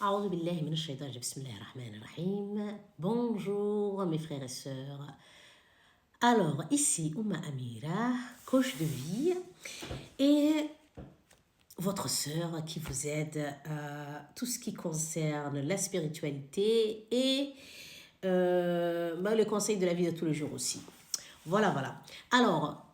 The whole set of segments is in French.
أعوذ بالله من الشيطان الرجيم. بسم الله الرحمن الرحيم. Bonjour mes frères et sœurs. Alors ici Ouma Amira, coach de vie et votre sœur qui vous aide à tout ce qui concerne la spiritualité et le conseil de la vie de tous les jours aussi. Voilà. Alors,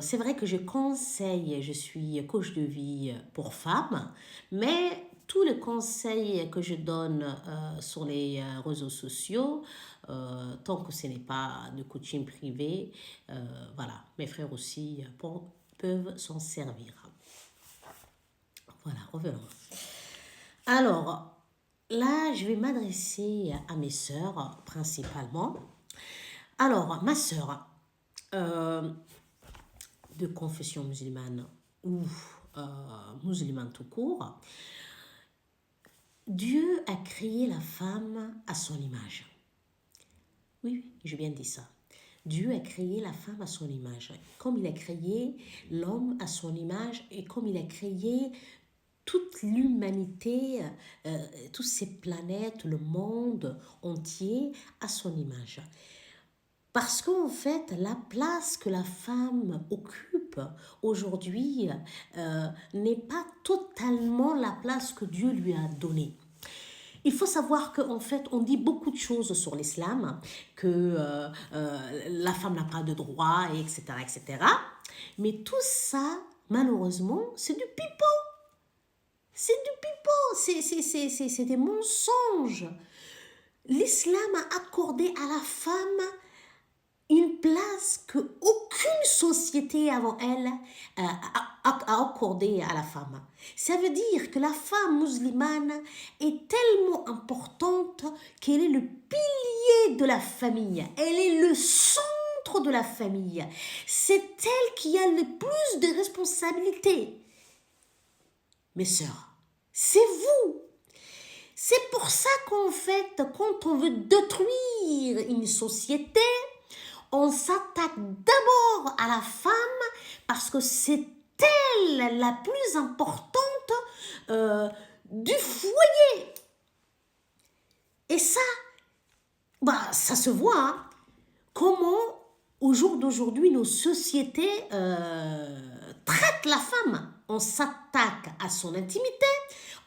c'est vrai que je conseille, je suis coach de vie pour femmes, mais tous les conseils que je donne sur les réseaux sociaux, tant que ce n'est pas de coaching privé, voilà, mes frères aussi peuvent s'en servir. Voilà, revenons. Alors, là, je vais m'adresser à mes sœurs principalement. Alors, ma sœur, de confession musulmane ou musulmane tout court, Dieu a créé la femme à son image. Oui, je viens de dire ça. Dieu a créé la femme à son image. Comme il a créé l'homme à son image et comme il a créé toute l'humanité, toutes ces planètes, le monde entier à son image. Parce qu'en fait, la place que la femme occupe aujourd'hui n'est pas totalement la place que Dieu lui a donnée. Il faut savoir qu'en fait, on dit beaucoup de choses sur l'islam, que la femme n'a pas de droit, etc., etc. Mais tout ça, malheureusement, c'est du pipeau. C'est du pipeau, c'est des mensonges. L'islam a accordé à la femme une place que aucune société avant elle a accordée à la femme. Ça veut dire que la femme musulmane est tellement importante qu'elle est le pilier de la famille. Elle est le centre de la famille. C'est elle qui a le plus de responsabilités. Mes sœurs, c'est vous. C'est pour ça qu'en fait, quand on veut détruire une société, on s'attaque d'abord à la femme parce que c'est elle la plus importante du foyer. Et ça, ça se voit. Hein. Comment, au jour d'aujourd'hui, nos sociétés traitent la femme. On s'attaque à son intimité,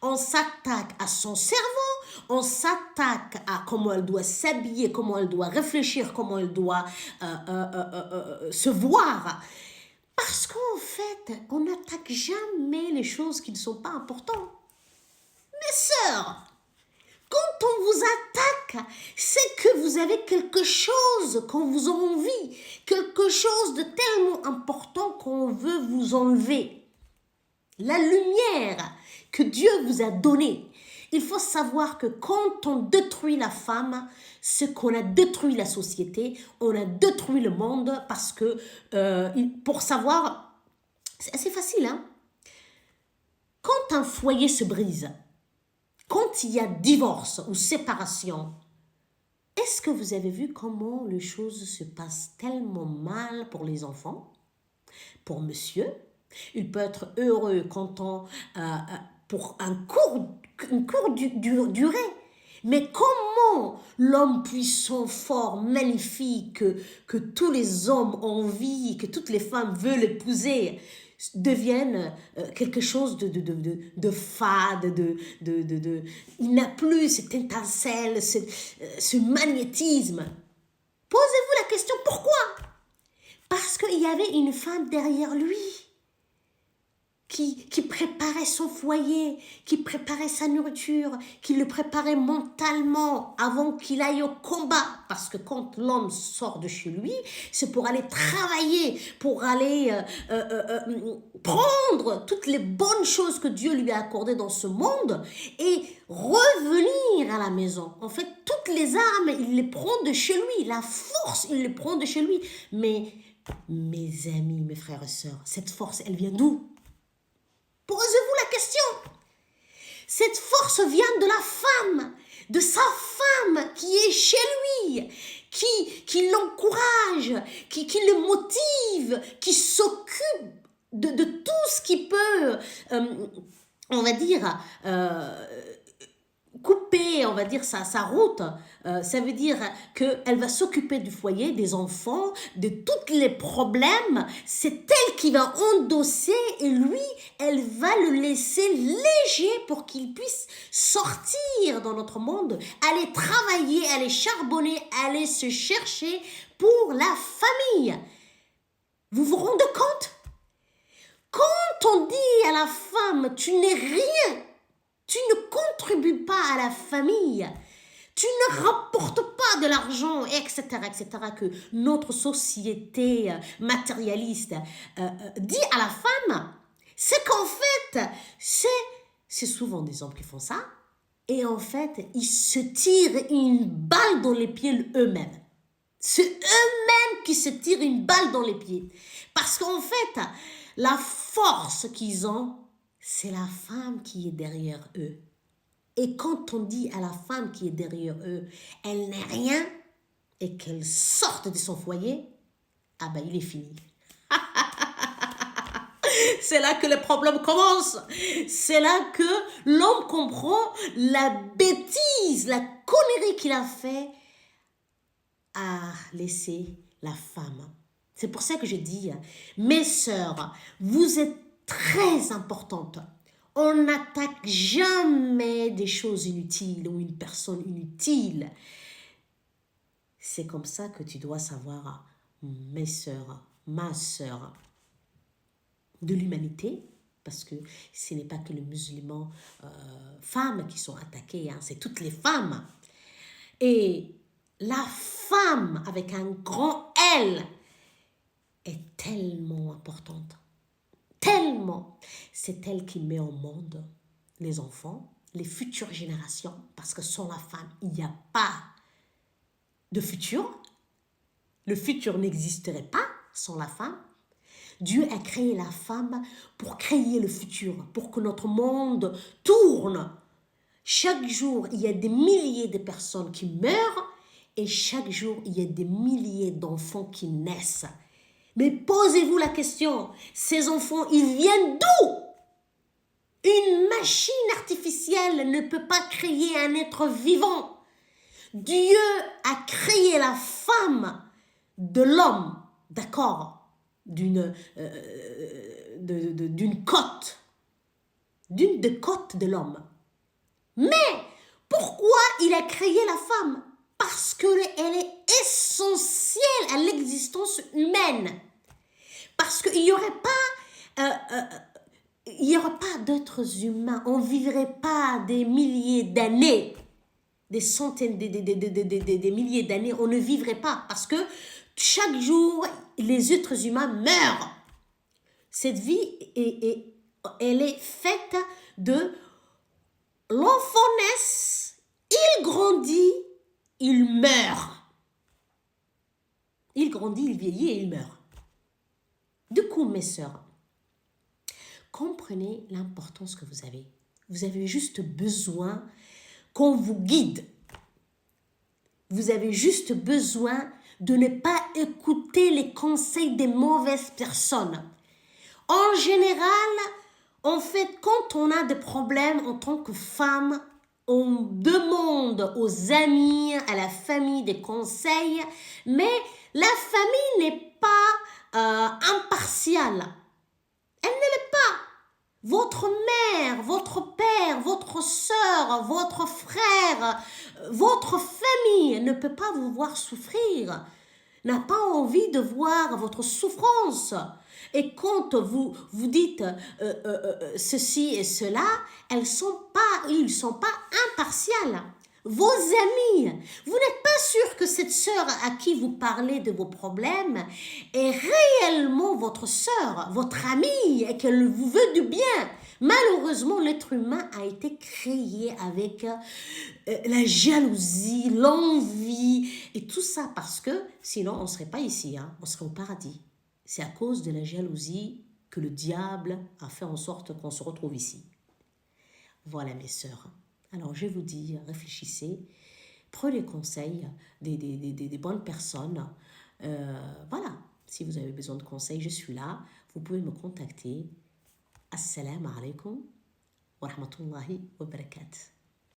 on s'attaque à son cerveau, on s'attaque à comment elle doit s'habiller, comment elle doit réfléchir, comment elle doit se voir. Parce qu'en fait, on n'attaque jamais les choses qui ne sont pas importantes. Mes sœurs, quand on vous attaque, c'est que vous avez quelque chose qu'on vous a envie, quelque chose de tellement important qu'on veut vous enlever. La lumière que Dieu vous a donnée. Il faut savoir que quand on détruit la femme, c'est qu'on a détruit la société, on a détruit le monde parce que, pour savoir, c'est assez facile, hein? Quand un foyer se brise, quand il y a divorce ou séparation, est-ce que vous avez vu comment les choses se passent tellement mal pour les enfants, pour monsieur? Il peut être heureux, content pour une courte durée. Mais comment l'homme puissant, fort, magnifique, que tous les hommes ont envie, que toutes les femmes veulent épouser, deviennent quelque chose de fade, il n'a plus cette étincelle, ce magnétisme. Posez-vous la question, pourquoi? Parce qu'il y avait une femme derrière lui. Qui préparait son foyer, qui préparait sa nourriture, qui le préparait mentalement avant qu'il aille au combat. Parce que quand l'homme sort de chez lui, c'est pour aller travailler, pour aller prendre toutes les bonnes choses que Dieu lui a accordées dans ce monde et revenir à la maison. En fait, toutes les armes, il les prend de chez lui. La force, il les prend de chez lui. Mais, mes amis, mes frères et sœurs, cette force, elle vient d'où? Posez-vous la question. Cette force vient de la femme, de sa femme qui est chez lui, qui l'encourage, qui le motive, qui s'occupe de tout ce qui peut, on va dire, on va dire, sa route. Ça veut dire qu'elle va s'occuper du foyer, des enfants, de tous les problèmes. C'est elle qui va endosser et lui, elle va le laisser léger pour qu'il puisse sortir dans notre monde, aller travailler, aller charbonner, aller se chercher pour la famille. Vous vous rendez compte? Quand on dit à la femme, tu n'es rien, tu ne contribues pas à la famille, tu ne rapportes pas de l'argent, etc., que notre société matérialiste dit à la femme, c'est qu'en fait, c'est souvent des hommes qui font ça, et en fait, ils se tirent une balle dans les pieds eux-mêmes. C'est eux-mêmes qui se tirent une balle dans les pieds. Parce qu'en fait, la force qu'ils ont, c'est la femme qui est derrière eux. Et quand on dit à la femme qui est derrière eux, elle n'est rien, et qu'elle sorte de son foyer, ah ben il est fini. C'est là que le problème commence. C'est là que l'homme comprend la bêtise, la connerie qu'il a fait à laisser la femme. C'est pour ça que je dis, mes sœurs, vous êtes très importantes. On n'attaque jamais des choses inutiles ou une personne inutile. C'est comme ça que tu dois savoir, mes sœurs, ma sœur, de l'humanité, parce que ce n'est pas que les musulmans femmes qui sont attaquées, hein, c'est toutes les femmes. Et la femme avec un grand L est tellement importante. Tellement. C'est elle qui met au monde les enfants, les futures générations, parce que sans la femme, il n'y a pas de futur. Le futur n'existerait pas sans la femme. Dieu a créé la femme pour créer le futur, pour que notre monde tourne. Chaque jour, il y a des milliers de personnes qui meurent et chaque jour, il y a des milliers d'enfants qui naissent. Mais posez-vous la question, ces enfants, ils viennent d'où? Une machine artificielle ne peut pas créer un être vivant. Dieu a créé la femme de l'homme, d'accord, d'une côte, d'une des côtes de l'homme. Mais pourquoi il a créé la femme? Parce qu'elle est essentielle à l'existence humaine. Parce qu'il n'y aurait pas d'êtres humains. On ne vivrait pas des milliers d'années, des centaines, des milliers d'années. On ne vivrait pas parce que chaque jour, les êtres humains meurent. Cette vie, elle est faite de l'enfant naît, il grandit, il meurt. Il grandit, il vieillit et il meurt. Du coup, mes sœurs, comprenez l'importance que vous avez. Vous avez juste besoin qu'on vous guide. Vous avez juste besoin de ne pas écouter les conseils des mauvaises personnes. En général, en fait, quand on a des problèmes en tant que femme, on demande aux amis, à la famille des conseils, mais la famille n'est pas impartiale. Elle ne l'est pas. Votre mère, votre père, votre sœur, votre frère, votre famille ne peut pas vous voir souffrir, n'a pas envie de voir votre souffrance. Et quand vous dites ceci et cela, ils ne sont pas impartiales. Vos amis, vous n'êtes pas sûr que cette sœur à qui vous parlez de vos problèmes est réellement votre sœur, votre amie, et qu'elle vous veut du bien. Malheureusement, l'être humain a été créé avec la jalousie, l'envie et tout ça parce que sinon on ne serait pas ici, hein, on serait au paradis. C'est à cause de la jalousie que le diable a fait en sorte qu'on se retrouve ici. Voilà mes sœurs. Alors je vous dis, réfléchissez, prenez conseil des bonnes personnes. Voilà, si vous avez besoin de conseils, je suis là. Vous pouvez me contacter. Assalamu alaikum wa rahmatullahi wa barakatuh.